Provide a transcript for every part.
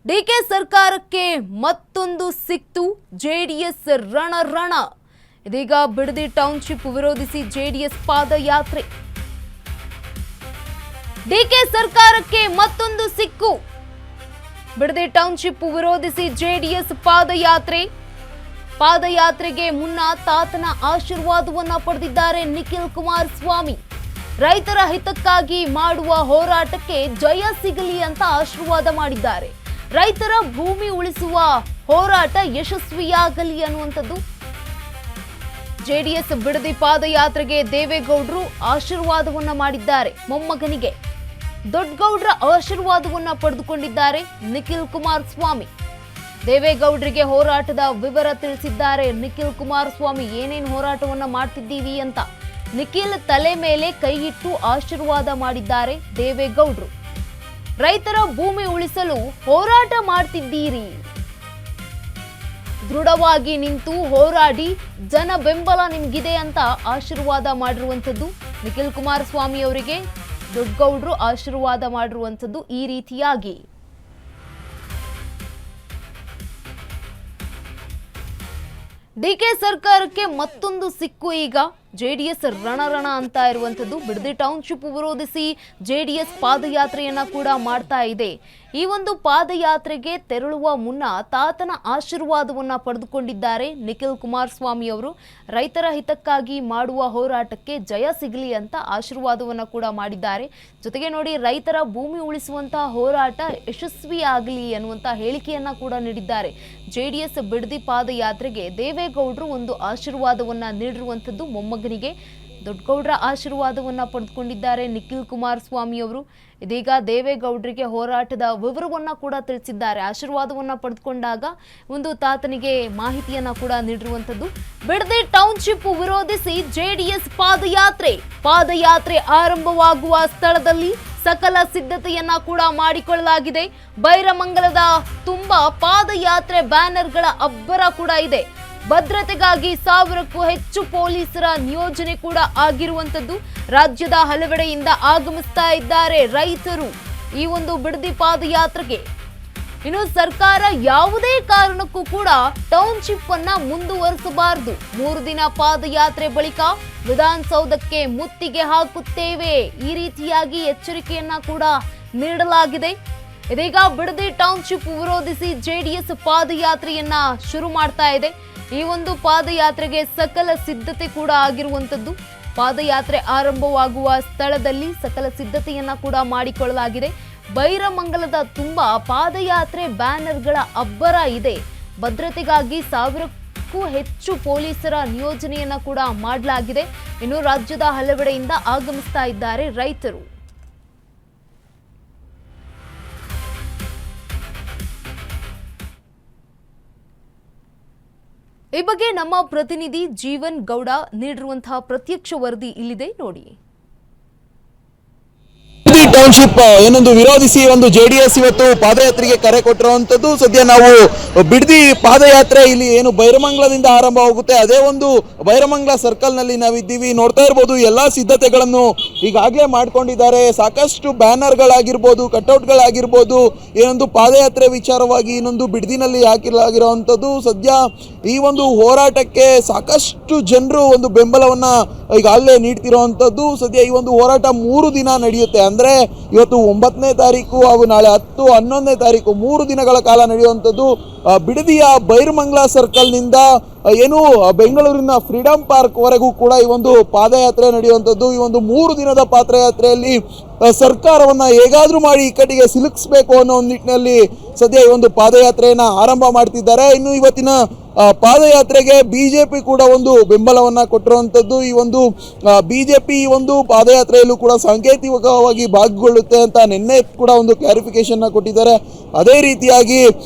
DK ಸರ್ಕಾರಕ್ಕೆ ಮತ್ತೊಂದು ಸಿಕ್ತು ಜೆಡಿಎಸ್ ರಣ. ಇದೀಗ ಬಿಡದಿ ಟೌನ್ಶಿಪ್ ವಿರೋಧಿಸಿ ಜೆಡಿಎಸ್ ಪಾದಯಾತ್ರೆ. ಡಿಕೆ ಸರ್ಕಾರಕ್ಕೆ ಮತ್ತೊಂದು ಸಿಕ್ಕು. ಬಿಡದಿ ಟೌನ್ಶಿಪ್ ವಿರೋಧಿಸಿ ಜೆಡಿಎಸ್ ಪಾದಯಾತ್ರೆಗೆ ಮುನ್ನ ತಾತನ ಆಶೀರ್ವಾದವನ್ನ ಪಡೆದಿದ್ದಾರೆ ನಿಖಿಲ್ ಕುಮಾರಸ್ವಾಮಿ. ರೈತರ ಹಿತಕ್ಕಾಗಿ ಮಾಡುವ ಹೋರಾಟಕ್ಕೆ ಜಯ ಸಿಗಲಿ ಅಂತ ಆಶೀರ್ವಾದ ಮಾಡಿದ್ದಾರೆ. ರೈತರ ಭೂಮಿ ಉಳಿಸುವ ಹೋರಾಟ ಯಶಸ್ವಿಯಾಗಲಿ ಅನ್ನುವಂಥದ್ದು ಜೆಡಿಎಸ್ ಬಿಡದಿ ಪಾದಯಾತ್ರೆಗೆ ದೇವೇಗೌಡರು ಆಶೀರ್ವಾದವನ್ನ ಮಾಡಿದ್ದಾರೆ. ಮೊಮ್ಮಗನಿಗೆ ದೊಡ್ಡಗೌಡರ ಆಶೀರ್ವಾದವನ್ನ ಪಡೆದುಕೊಂಡಿದ್ದಾರೆ ನಿಖಿಲ್ ಕುಮಾರಸ್ವಾಮಿ. ದೇವೇಗೌಡರಿಗೆ ಹೋರಾಟದ ವಿವರ ತಿಳಿಸಿದ್ದಾರೆ ನಿಖಿಲ್ ಕುಮಾರಸ್ವಾಮಿ. ಏನೇನು ಹೋರಾಟವನ್ನ ಮಾಡ್ತಿದ್ದೀವಿ ಅಂತ ನಿಖಿಲ್ ತಲೆ ಮೇಲೆ ಕೈ ಇಟ್ಟು ಆಶೀರ್ವಾದ ಮಾಡಿದ್ದಾರೆ ದೇವೇಗೌಡರು. ರೈತರ ಭೂಮಿ ಉಳಿಸಲು ಹೋರಾಟ ಮಾಡ್ತಿದ್ದೀರಿ, ದೃಢವಾಗಿ ನಿಂತು ಹೋರಾಡಿ, ಜನ ಬೆಂಬಲ ನಿಮ್ಗಿದೆ ಅಂತ ಆಶೀರ್ವಾದ ಮಾಡಿರುವಂಥದ್ದು ನಿಖಿಲ್ ಕುಮಾರಸ್ವಾಮಿ ಅವರಿಗೆ ದೊಡ್ಡಗೌಡರು ಆಶೀರ್ವಾದ ಮಾಡಿರುವಂಥದ್ದು ಈ ರೀತಿಯಾಗಿ. ಡಿಕೆ ಸರ್ಕಾರಕ್ಕೆ ಮತ್ತೊಂದು ಸಿಕ್ಕು. ಈಗ ಜೆಡಿಎಸ್ ರಣ ಅಂತ ಇರುವಂಥದ್ದು. ಬಿಡದಿ ಟೌನ್ಶಿಪ್ ವಿರೋಧಿಸಿ ಜೆಡಿಎಸ್ ಪಾದಯಾತ್ರೆಯನ್ನ ಕೂಡ ಮಾಡ್ತಾ ಇದೆ. ಈ ಒಂದು ಪಾದಯಾತ್ರೆಗೆ ತೆರಳುವ ಮುನ್ನ ತಾತನ ಆಶೀರ್ವಾದವನ್ನ ಪಡೆದುಕೊಂಡಿದ್ದಾರೆ ನಿಖಿಲ್ ಕುಮಾರಸ್ವಾಮಿ ಅವರು. ರೈತರ ಹಿತಕ್ಕಾಗಿ ಮಾಡುವ ಹೋರಾಟಕ್ಕೆ ಜಯ ಸಿಗಲಿ ಅಂತ ಆಶೀರ್ವಾದವನ್ನ ಕೂಡ ಮಾಡಿದ್ದಾರೆ. ಜೊತೆಗೆ ನೋಡಿ, ರೈತರ ಭೂಮಿ ಉಳಿಸುವಂತಹ ಹೋರಾಟ ಯಶಸ್ವಿಯಾಗಲಿ ಅನ್ನುವಂತ ಹೇಳಿಕೆಯನ್ನ ಕೂಡ ನೀಡಿದ್ದಾರೆ. ಜೆಡಿಎಸ್ ಬಿಡದಿ ಪಾದಯಾತ್ರೆಗೆ ದೇವೇಗೌಡರು ಒಂದು ಆಶೀರ್ವಾದವನ್ನ ನೀಡಿರುವಂಥದ್ದು. ಮೊಮ್ಮಗನಿಗೆ ದೊಡ್ಡಗೌಡರ ಆಶೀರ್ವಾದವನ್ನ ಪಡೆದುಕೊಂಡಿದ್ದಾರೆ ನಿಖಿಲ್ ಕುಮಾರಸ್ವಾಮಿ ಅವರು. ಇದೀಗ ದೇವೇಗೌಡರಿಗೆ ಹೋರಾಟದ ವಿವರವನ್ನ ಕೂಡ ತಿಳಿಸಿದ್ದಾರೆ. ಆಶೀರ್ವಾದವನ್ನ ಪಡೆದುಕೊಂಡಾಗ ಒಂದು ತಾತನಿಗೆ ಮಾಹಿತಿಯನ್ನ ಕೂಡ ನೀಡಿರುವಂಥದ್ದು. ಬಿಡದಿ ಟೌನ್ಶಿಪ್ ವಿರೋಧಿಸಿ ಜೆಡಿಎಸ್ ಪಾದಯಾತ್ರೆ ಆರಂಭವಾಗುವ ಸ್ಥಳದಲ್ಲಿ ಸಕಲ ಸಿದ್ಧತೆಯನ್ನ ಕೂಡ ಮಾಡಿಕೊಳ್ಳಲಾಗಿದೆ. ಬೈರಮಂಗಲದ ತುಂಬಾ ಪಾದಯಾತ್ರೆ ಬ್ಯಾನರ್ಗಳ ಅಬ್ಬರ ಕೂಡ ಇದೆ. ಭದ್ರತೆಗಾಗಿ 1000ಕ್ಕೂ ಹೆಚ್ಚು ಪೊಲೀಸರ ನಿಯೋಜನೆ ಕೂಡ ಆಗಿರುವಂತದ್ದು. ರಾಜ್ಯದ ಹಲವೆಡೆಯಿಂದ ಆಗಮಿಸ್ತಾ ಇದ್ದಾರೆ ರೈತರು ಈ ಒಂದು ಬಿಡದಿ ಪಾದಯಾತ್ರೆಗೆ. ಇನ್ನು ಸರ್ಕಾರ ಯಾವುದೇ ಕಾರಣಕ್ಕೂ ಕೂಡ ಟೌನ್ಶಿಪ್ ಅನ್ನ ಮುಂದುವರಿಸಬಾರದು. 3 ದಿನ ಪಾದಯಾತ್ರೆ ಬಳಿಕ ವಿಧಾನಸೌಧಕ್ಕೆ ಮುತ್ತಿಗೆ ಹಾಕುತ್ತೇವೆ, ಈ ರೀತಿಯಾಗಿ ಎಚ್ಚರಿಕೆಯನ್ನ ಕೂಡ ನೀಡಲಾಗಿದೆ. ಇದೀಗ ಬಿಡದಿ ಟೌನ್ಶಿಪ್ ವಿರೋಧಿಸಿ ಜೆಡಿಎಸ್ ಪಾದಯಾತ್ರೆಯನ್ನ ಶುರು ಮಾಡ್ತಾ ಇದೆ. ಈ ಒಂದು ಪಾದಯಾತ್ರೆಗೆ ಸಕಲ ಸಿದ್ಧತೆ ಕೂಡ ಆಗಿರುವಂತದ್ದು. ಪಾದಯಾತ್ರೆ ಆರಂಭವಾಗುವ ಸ್ಥಳದಲ್ಲಿ ಸಕಲ ಸಿದ್ಧತೆಯನ್ನ ಕೂಡ ಮಾಡಿಕೊಳ್ಳಲಾಗಿದೆ. ಬೈರಮಂಗಲದ ತುಂಬಾ ಪಾದಯಾತ್ರೆ ಬ್ಯಾನರ್ಗಳ ಅಬ್ಬರ ಇದೆ. ಭದ್ರತೆಗಾಗಿ 1000ಕ್ಕೂ ಹೆಚ್ಚು ಪೊಲೀಸರ ನಿಯೋಜನೆಯನ್ನ ಕೂಡ ಮಾಡಲಾಗಿದೆ. ಇನ್ನು ರಾಜ್ಯದ ಹಲವೆಡೆಯಿಂದ ಆಗಮಿಸ್ತಾ ಇದ್ದಾರೆ ರೈತರು. ಈ ಬಗ್ಗೆ ನಮ್ಮ ಪ್ರತಿನಿಧಿ ಜೀವನ್ ಗೌಡ ನೀಡಿರುವಂತಹ ಪ್ರತ್ಯಕ್ಷ ವರದಿ ಇಲ್ಲಿದೆ ನೋಡಿ. ಟೌನ್ಶಿಪ್ ಏನೊಂದು ವಿರೋಧಿಸಿ ಒಂದು ಜೆಡಿಎಸ್ ಇವತ್ತು ಪಾದಯಾತ್ರೆಗೆ ಕರೆ ಕೊಟ್ಟಿರುವಂತದ್ದು. ಸದ್ಯ ನಾವು ಬಿಡದಿ ಪಾದಯಾತ್ರೆ ಇಲ್ಲಿ ಏನು ಬೈರಮಂಗಲದಿಂದ ಆರಂಭ ಹೋಗುತ್ತೆ, ಅದೇ ಒಂದು ಬೈರಮಂಗಲ ಸರ್ಕಲ್ ನಲ್ಲಿ ನಾವಿದ್ದೀವಿ. ನೋಡ್ತಾ ಇರ್ಬೋದು, ಎಲ್ಲಾ ಸಿದ್ಧತೆಗಳನ್ನು ಈಗಾಗಲೇ ಮಾಡ್ಕೊಂಡಿದ್ದಾರೆ. ಸಾಕಷ್ಟು ಬ್ಯಾನರ್ಗಳಾಗಿರ್ಬೋದು, ಕಟ್ಔಟ್ಗಳಾಗಿರ್ಬೋದು, ಏನೊಂದು ಪಾದಯಾತ್ರೆ ವಿಚಾರವಾಗಿ ಇನ್ನೊಂದು ಬಿಡದಿನಲ್ಲಿ ಹಾಕಿಲಾಗಿರುವಂತದ್ದು. ಸದ್ಯ ಈ ಒಂದು ಹೋರಾಟಕ್ಕೆ ಸಾಕಷ್ಟು ಜನರು ಒಂದು ಬೆಂಬಲವನ್ನ ಈಗಾಗಲೇ ನೀಡ್ತಿರುವಂತದ್ದು. ಸದ್ಯ ಈ ಒಂದು ಹೋರಾಟ 3 ದಿನ ನಡೆಯುತ್ತೆ. ಅಂದ್ರೆ ಇವತ್ತು 9ನೇ ತಾರೀಕು ಹಾಗೂ ನಾಳೆ 10, 11ನೇ ತಾರೀಕು 3 ದಿನಗಳ ಕಾಲ ನಡೆಯುವಂಥದ್ದು. ಬಿಡದಿಯ ಬೈರಮಂಗಲ ಸರ್ಕಲ್ ನಿಂದ ಏನು ಬೆಂಗಳೂರಿನ ಫ್ರೀಡಂ ಪಾರ್ಕ್ ವರೆಗೂ ಕೂಡ ಈ ಒಂದು ಪಾದಯಾತ್ರೆ ನಡೆಯುವಂಥದ್ದು. ಈ ಒಂದು 3 ದಿನದ ಪಾದಯಾತ್ರೆಯಲ್ಲಿ ಸರ್ಕಾರವನ್ನ ಹೇಗಾದ್ರೂ ಮಾಡಿ ಇಕ್ಕಟ್ಟಿಗೆ ಸಿಲುಕಿಸಬೇಕು ಅನ್ನೋ ಒಂದು ನಿಟ್ಟಿನಲ್ಲಿ ಸದ್ಯ ಈ ಒಂದು ಪಾದಯಾತ್ರೆಯನ್ನ ಆರಂಭ ಮಾಡ್ತಿದ್ದಾರೆ. ಇನ್ನು ಇವತ್ತಿನ ಪಾದಯಾತ್ರೆಗೆ ಬಿಜೆಪಿ ಕೂಡ ಒಂದು ಬೆಂಬಲವನ್ನ ಕೊಟ್ಟಿರುವಂತದ್ದು. ಈ ಒಂದು ಬಿಜೆಪಿ ಈ ಒಂದು ಪಾದಯಾತ್ರೆಯಲ್ಲೂ ಕೂಡ ಸಾಂಕೇತಿಕವಾಗಿ ಭಾಗಗೊಳ್ಳುತ್ತೆ ಅಂತ ನಿನ್ನೆ ಕೂಡ ಒಂದು ಕ್ಲಾರಿಫಿಕೇಶನ್ ಕೊಟ್ಟಿದ್ದಾರೆ. ಅದೇ ರೀತಿಯಾಗಿ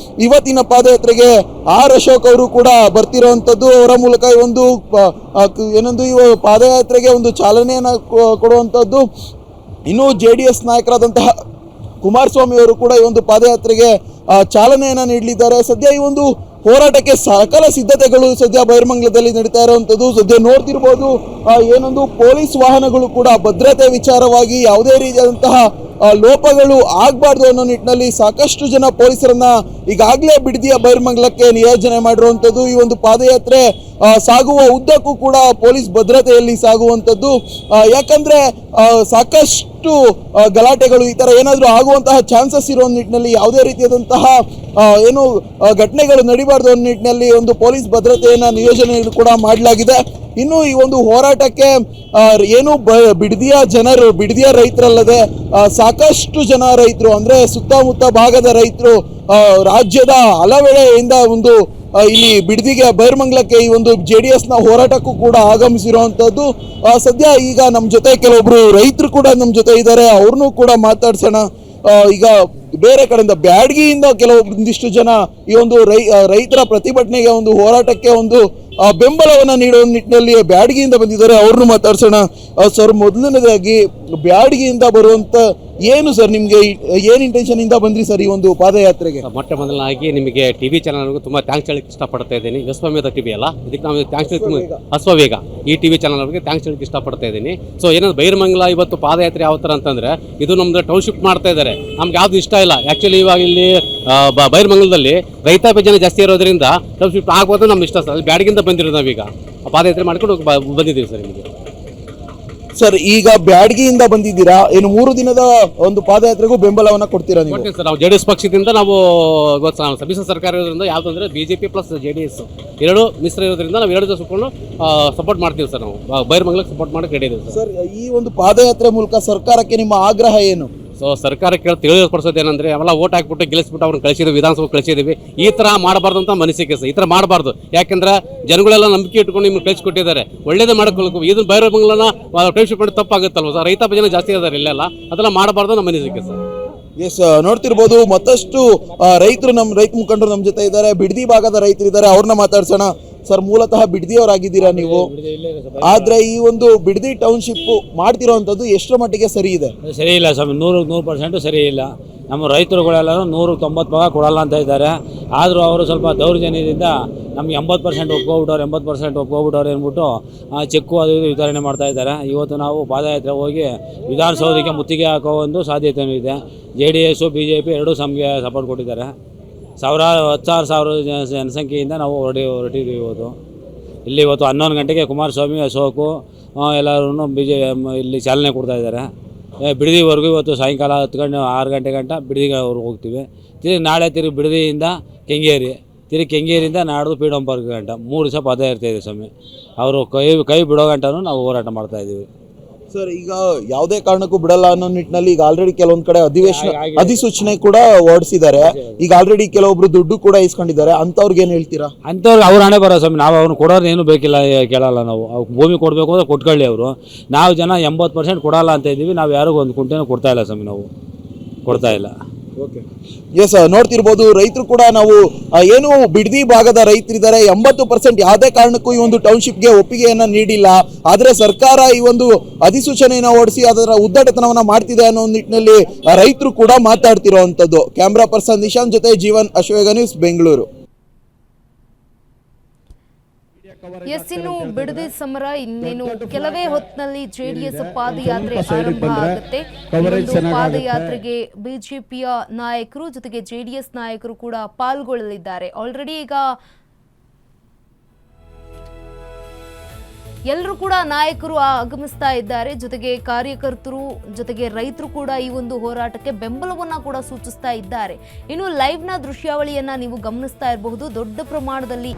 ಇವತ್ತಿನ ಪಾದಯಾತ್ರೆಗೆ ಆರ್ ಅಶೋಕ್ ಅವರು ಕೂಡ ಬರ್ತಿರುವಂತದ್ದು. ಅವರ ಮೂಲಕ ಈ ಒಂದು ಏನೊಂದು ಈ ಪಾದಯಾತ್ರೆಗೆ ಒಂದು ಚಾಲನೆಯನ್ನ ಕೊಡುವಂತದ್ದು. ಇನ್ನು ಜೆಡಿಎಸ್ ನಾಯಕರಾದಂತಹ ಕುಮಾರಸ್ವಾಮಿ ಅವರು ಕೂಡ ಈ ಒಂದು ಪಾದಯಾತ್ರೆಗೆ ಚಾಲನೆಯನ್ನ ನೀಡಲಿದ್ದಾರೆ. ಸದ್ಯ ಈ ಒಂದು ಹೋರಾಟಕ್ಕೆ ಸಕಲ ಸಿದ್ಧತೆಗಳು ಸದ್ಯ ಬೈರಮಂಗಲದಲ್ಲಿ ನಡೀತಾ ಇರುವಂತದ್ದು. ಸದ್ಯ ನೋಡ್ತಿರ್ಬೋದು, ಏನೊಂದು ಪೊಲೀಸ್ ವಾಹನಗಳು ಕೂಡ ಭದ್ರತೆ ವಿಚಾರವಾಗಿ ಯಾವುದೇ ರೀತಿಯಾದಂತಹ ಲೋಪಗಳು ಆಗಬಾರ್ದು ಅನ್ನೋ ನಿಟ್ಟಿನಲ್ಲಿ ಸಾಕಷ್ಟು ಜನ ಪೊಲೀಸರನ್ನ ಈಗಾಗಲೇ ಬಿಡದಿಯ ಬೈರಮಂಗಲಕ್ಕೆ ನಿಯೋಜನೆ ಮಾಡಿರುವಂಥದ್ದು. ಈ ಒಂದು ಪಾದಯಾತ್ರೆ ಸಾಗುವ ಉದ್ದಕ್ಕೂ ಕೂಡ ಪೊಲೀಸ್ ಭದ್ರತೆಯಲ್ಲಿ ಸಾಗುವಂಥದ್ದು. ಯಾಕಂದ್ರೆ ಸಾಕಷ್ಟು ಗಲಾಟೆಗಳು ಈ ತರ ಏನಾದರೂ ಆಗುವಂತಹ ಚಾನ್ಸಸ್ ಇರೋ ನಿಟ್ಟಿನಲ್ಲಿ ಯಾವುದೇ ರೀತಿಯಾದಂತಹ ಘಟನೆಗಳು ನಡಿಬಾರ್ದು ಅನ್ನೋ ನಿಟ್ಟಿನಲ್ಲಿ ಒಂದು ಪೊಲೀಸ್ ಭದ್ರತೆಯನ್ನ ನಿಯೋಜನೆ ಕೂಡ ಮಾಡಲಾಗಿದೆ. ಇನ್ನು ಈ ಒಂದು ಹೋರಾಟಕ್ಕೆ ಬಿಡದಿಯ ಜನರು, ಬಿಡದಿಯ ರೈತರಲ್ಲದೆ ಸಾಕಷ್ಟು ಜನ ರೈತರು ಅಂದ್ರೆ ಸುತ್ತಮುತ್ತ ಭಾಗದ ರೈತರು ರಾಜ್ಯದ ಹಲವೆಡೆಯಿಂದ ಇಲ್ಲಿ ಬಿಡದಿಗೆ ಬೈರಮಂಗಲಕ್ಕೆ ಈ ಒಂದು JDS ನ ಹೋರಾಟಕ್ಕೂ ಕೂಡ ಆಗಮಿಸಿರುವಂತದ್ದು. ಸದ್ಯ ಈಗ ನಮ್ಮ ಜೊತೆ ಕೆಲವೊಬ್ರು ರೈತರು ಕೂಡ ನಮ್ಮ ಜೊತೆ ಇದ್ದಾರೆ, ಅವ್ರನ್ನೂ ಕೂಡ ಮಾತಾಡ್ಸೋಣ. ಈಗ ಬೇರೆ ಕಡೆಯಿಂದ ಬ್ಯಾಡಗಿಯಿಂದ ಕೆಲವೊಂದಿಷ್ಟು ಜನ ಈ ಒಂದು ರೈತರ ಪ್ರತಿಭಟನೆಗೆ ಒಂದು ಹೋರಾಟಕ್ಕೆ ಒಂದು ಬೆಂಬಲವನ್ನು ನೀಡುವ ನಿಟ್ಟಿನಲ್ಲಿ ಬ್ಯಾಡಗಿಯಿಂದ ಬಂದಿದ್ದಾರೆ, ಅವ್ರನ್ನು ಮಾತಾಡ್ಸೋಣ. ಸರ್, ಮೊದಲನೇದಾಗಿ ಬ್ಯಾಡಗಿಯಿಂದ ಬರುವಂತ ಏನು ಸರ್ ನಿಮ್ಗೆ ಏನ್ ಇಂಟೆನ್ಷನ್ ಇಂದ ಬಂದ್ರಿ ಸರ್ ಈ ಒಂದು ಪಾದಯಾತ್ರೆಗೆ? ಮೊಟ್ಟ ಮೊದಲನಾಗಿ ನಿಮಗೆ ಟಿವಿ ಚಾನಲ್ಗೂ ತುಂಬಾ ಥ್ಯಾಂಕ್ಸ್ ಹೇಳಕ್ಕೆ ಇಷ್ಟಪಡ್ತಾ ಇದ್ದೀನಿ. ವಿಶ್ವಮೇಧ ಟಿವಿ ಅಲ್ಲ, ಇದಕ್ಕೆ ನಾವು ಥ್ಯಾಂಕ್ಸ್ ಅಶ್ವವೇಗ ಈ ಟಿವಿ ಚಾನಲ್ ಅವರಿಗೆ ಥ್ಯಾಂಕ್ಸ್ ಹೇಳಕ್ಕೆ ಇಷ್ಟಪಡ್ತಾ ಇದ್ದೀನಿ. ಸೊ ಏನಂದ್ರೆ ಬೈರಮಂಗಲ ಇವತ್ತು ಪಾದಯಾತ್ರೆ ಯಾವ ಥರ ಅಂತಂದ್ರೆ ಇದು ನಮ್ದು ಟೌನ್ಶಿಪ್ ಮಾಡ್ತಾ ಇದ್ದಾರೆ, ನಮ್ಗೆ ಯಾವ್ದು ಇಷ್ಟ ಇಲ್ಲ. ಆ್ಯಕ್ಚುಲಿ ಇವಾಗ ಇಲ್ಲಿ ಬೈರಮಂಗಲದಲ್ಲಿ ರೈತಾಪಿ ಜನ ಜಾಸ್ತಿ ಇರೋದ್ರಿಂದ ಟೌನ್ಶಿಪ್ ಆಗ್ಬೋದು ನಮ್ಗೆ ಇಷ್ಟ ಸರ್. ಅಲ್ಲಿ ಬ್ಯಾಡಗಿಂದ ಬಂದಿರೋದು ನಾವೀಗ ಪಾದಯಾತ್ರೆ ಮಾಡ್ಕೊಂಡು ಬಂದಿದ್ದೀವಿ ಸರ್ ಇಲ್ಲಿಗೆ. ಸರ್, ಈಗ ಬ್ಯಾಡಗಿಯಿಂದ ಬಂದಿದ್ದೀರಾ, ಏನು 3 ದಿನದ ಒಂದು ಪಾದಯಾತ್ರೆಗೂ ಬೆಂಬಲವನ್ನ ಕೊಡ್ತೀರಾ ನೀವು? ಕೊಡ್ತೀನಿ ಸರ್. ನಾವು JDS ಪಕ್ಷದಿಂದ ನಾವು ಸಮ್ಮಿಶ್ರ ಸರ್ಕಾರ ಇರೋದ್ರಿಂದ ಯಾವ್ದು ಅಂದ್ರೆ BJP ಪ್ಲಸ್ JDS ಎರಡು ಮಿಶ್ರ ಇರೋದ್ರಿಂದ ನಾವು 2 ದಿವಸಕೊಂಡು ಸಪೋರ್ಟ್ ಮಾಡ್ತೀವಿ ಸರ್. ನಾವು ಬೈರಮಂಗಲಕ್ಕೆ ಸಪೋರ್ಟ್ ಮಾಡಕ್ಕೆ ರೆಡಿ ಇದ್ದೀವಿ ಸರ್. ಈ ಒಂದು ಪಾದಯಾತ್ರೆ ಮೂಲಕ ಸರ್ಕಾರಕ್ಕೆ ನಿಮ್ಮ ಆಗ್ರಹ ಏನು? ಸೊ ಸರ್ಕಾರಕ್ಕೆ ತಿಳಿಪಡಿಸೋದು ಏನಂದ್ರೆ ಅವೆಲ್ಲ ಓಟ್ ಹಾಕ್ಬಿಟ್ಟು ಗೆಲ್ಲಿಸ್ಬಿಟ್ಟು ಅವ್ರನ್ನ ಕಳಿಸಿದ್ವಿ, ವಿಧಾನಸಭೆ ಕಳಿಸಿದ್ದೀವಿ. ಈ ಥರ ಮಾಡಬಾರ್ದು ಅಂತ ಮನಸ್ಸಿಗೆ ಸರ್, ಈ ಥರ ಮಾಡಬಾರ್ದು. ಯಾಕಂದ್ರೆ ಜನಗಳೆಲ್ಲ ನಂಬಿಕೆ ಇಟ್ಕೊಂಡು ನಿಮ್ಗೆ ಕಳಿಸ್ಕೊಟ್ಟಿದ್ದಾರೆ, ಒಳ್ಳೇದೇ ಮಾಡ್ಕೊಳ್ಬೇಕು. ಇದನ್ನ ಬೈರಮಂಗಲನ ಟೈಮ್ಶಿಪ್ ಮಾಡಿ ತಪ್ಪಾಗುತ್ತಲ್ವ ಸರ್? ರೈತಾಪಿ ಜನ ಜಾಸ್ತಿ ಇದ್ದಾರೆ ಇಲ್ಲೆಲ್ಲ, ಅದೆಲ್ಲ ಮಾಡಬಾರ್ದು ನಮ್ಮ ಮನಸ್ಸಿಗೆ ಸರ್. ಎಸ್, ನೋಡ್ತಿರ್ಬೋದು ಮತ್ತಷ್ಟು ರೈತರು, ನಮ್ಮ ರೈತ ಮುಖಂಡರು ನಮ್ಮ ಜೊತೆ ಇದ್ದಾರೆ, ಬಿಡದಿ ಭಾಗದ ರೈತರು ಇದ್ದಾರೆ, ಅವ್ರನ್ನ ಮಾತಾಡ್ಸೋಣ. ಸರ್, ಮೂಲತಃ ಬಿಡದಿಯವರಾಗಿದ್ದೀರಾ ನೀವು, ಆದ್ರೆ ಈ ಒಂದು ಬಿಡದಿ ಟೌನ್ಶಿಪ್ ಮಾಡ್ತಿರೋವಂಥದ್ದು ಎಷ್ಟರ ಮಟ್ಟಿಗೆ ಸರಿ ಇದೆ? ಸರಿ ಇಲ್ಲ ಸ್ವಾಮಿ, 100% ಸರಿ ಇಲ್ಲ. ನಮ್ಮ ರೈತರುಗಳೆಲ್ಲರೂ 190 ಭಾಗ ಕೊಡಲ್ಲ ಅಂತ ಇದ್ದಾರೆ. ಆದರೂ ಅವರು ಸ್ವಲ್ಪ ದೌರ್ಜನ್ಯದಿಂದ ನಮ್ಗೆ 80% ಒಪ್ಕೊಬಿಟ್ಟವ್ರು, 80% ಒಪ್ಕೊಬಿಟ್ಟವ್ರು ಅಂದ್ಬಿಟ್ಟು ಚೆಕ್ಕು ಅದು ಇದು ವಿತರಣೆ ಮಾಡ್ತಾ ಇದ್ದಾರೆ. ಇವತ್ತು ನಾವು ಪಾದಯಾತ್ರೆ ಹೋಗಿ ವಿಧಾನಸೌಧಕ್ಕೆ ಮುತ್ತಿಗೆ ಹಾಕೋ ಒಂದು ಸಾಧ್ಯತೆಯೂ ಇದೆ. JDS BJP ಎರಡೂ ನಮಗೆ ಸಪೋರ್ಟ್ ಕೊಟ್ಟಿದ್ದಾರೆ. 10,000 ಜನಸಂಖ್ಯೆಯಿಂದ ನಾವು ಹೊರಟಿದ್ದೀವಿ ಇವತ್ತು. ಇವತ್ತು 11 ಗಂಟೆಗೆ ಕುಮಾರಸ್ವಾಮಿ, ಅಶೋಕು ಎಲ್ಲರೂ ಇಲ್ಲಿ ಚಾಲನೆ ಕೊಡ್ತಾ ಇದ್ದಾರೆ. ಬಿಡದಿವರೆಗೂ ಇವತ್ತು ಸಾಯಂಕಾಲ 6 ಗಂಟೆ ಗಂಟ ಬಿಡದಿವರೆಗೂ ಹೋಗ್ತೀವಿ. ನಾಳೆ ಬಿಡದಿಯಿಂದ ಕೆಂಗೇರಿ, ಕೆಂಗೇರಿಯಿಂದ ನಾಡ್ದು ಫ್ರೀಡಮ್ ಪಾರ್ಕ್ ಗಂಟ 3 ದಿವಸ ಪಾದಯಾತ್ರೆ ಇದೆ ಸ್ವಾಮಿ. ಅವರು ಕೈ ಬಿಡೋ ಗಂಟನೂ ನಾವು ಹೋರಾಟ ಮಾಡ್ತಾ ಇದ್ದೀವಿ ಸರ್. ಈಗ ಯಾವುದೇ ಕಾರಣಕ್ಕೂ ಬಿಡಲ್ಲ ಅನ್ನೋ ನಿಟ್ಟಿನಲ್ಲಿ ಈಗ ಆಲ್ರೆಡಿ ಕೆಲವೊಂದ್ ಕಡೆ ಅಧಿಸೂಚನೆ ಕೂಡ ಹೊರಡಿಸಿದ್ದಾರೆ. ಈಗ ಆಲ್ರೆಡಿ ಕೆಲವೊಬ್ರು ದುಡ್ಡು ಕೂಡ ಇಸ್ಕೊಂಡಿದ್ದಾರೆ, ಅಂತವ್ರಿಗೆ ಏನ್ ಹೇಳ್ತೀರಾ? ಅಂಥವ್ರಿಗೆ ಅವ್ರು ಹಣೆ ಬರೋ ಸ್ವಾಮಿ. ನಾವು ಅವ್ರನ್ನ ಕೊಡೋರು ಏನು ಬೇಕಿಲ್ಲ, ಕೇಳಲ್ಲ. ನಾವು ಭೂಮಿ ಕೊಡಬೇಕು ಅಂದ್ರೆ ಕೊಟ್ಕೊಳ್ಳಿ ಅವರು. ನಾವು ಜನ 80% ಕೊಡಲ್ಲ ಅಂತ ಇದ್ದೀವಿ. ನಾವು ಯಾರಿಗೂ ಒಂದು ಕುಂಟೆನೂ ಕೊಡ್ತಾ ಇಲ್ಲ ಸ್ವಾಮಿ, ನಾವು ಕೊಡ್ತಾ ಇಲ್ಲ. ಎಸ್, ನೋಡ್ತಿರ್ಬೋದು ರೈತರು ಕೂಡ ನಾವು ಏನು ಬಿಡದಿ ಭಾಗದ ರೈತರಿದ್ದಾರೆ, 80% ಯಾವುದೇ ಕಾರಣಕ್ಕೂ ಈ ಒಂದು ಟೌನ್ಶಿಪ್ಗೆ ಒಪ್ಪಿಗೆಯನ್ನ ನೀಡಿಲ್ಲ. ಆದ್ರೆ ಸರ್ಕಾರ ಈ ಒಂದು ಅಧಿಸೂಚನೆಯನ್ನು ಹೊರಡಿಸಿ ಅದರ ಉದ್ದಟತನವನ್ನ ಮಾಡ್ತಿದೆ ಅನ್ನೋ ನಿಟ್ಟಿನಲ್ಲಿ ರೈತರು ಕೂಡ ಮಾತಾಡ್ತಿರೋವಂಥದ್ದು. ಕ್ಯಾಮ್ರಾ ಪರ್ಸನ್ ನಿಶಾಂತ್ ಜೊತೆ ಜೀವನ್, ಅಶ್ವೇಗ ನ್ಯೂಸ್, ಬೆಂಗಳೂರು. ಇನ್ನು ಬಿಡದಿ ಸಮರ ಇನ್ನೇನು ಕೆಲವೇ ಹೊತ್ತಿನಲ್ಲಿ JDS ಪಾದಯಾತ್ರೆ ಆರಂಭ ಆಗುತ್ತೆ. ಪಾದಯಾತ್ರೆಗೆ ಬಿಜೆಪಿಯ ನಾಯಕರು ಜೊತೆಗೆ JDS ನಾಯಕರು ಕೂಡ ಪಾಲ್ಗೊಳ್ಳಲಿದ್ದಾರೆ. ಆಲ್ರೆಡಿ ಈಗ ಎಲ್ಲರೂ ಕೂಡ ನಾಯಕರು ಆಗಮಿಸ್ತಾ ಇದ್ದಾರೆ, ಜೊತೆಗೆ ಕಾರ್ಯಕರ್ತರು ಜೊತೆಗೆ ರೈತರು ಕೂಡ ಈ ಒಂದು ಹೋರಾಟಕ್ಕೆ ಬೆಂಬಲವನ್ನ ಕೂಡ ಸೂಚಿಸ್ತಾ ಇದ್ದಾರೆ. ಇನ್ನು ಲೈವ್ ನ ದೃಶ್ಯಾವಳಿಯನ್ನ ನೀವು ಗಮನಿಸ್ತಾ ಇರಬಹುದು. ದೊಡ್ಡ ಪ್ರಮಾಣದಲ್ಲಿ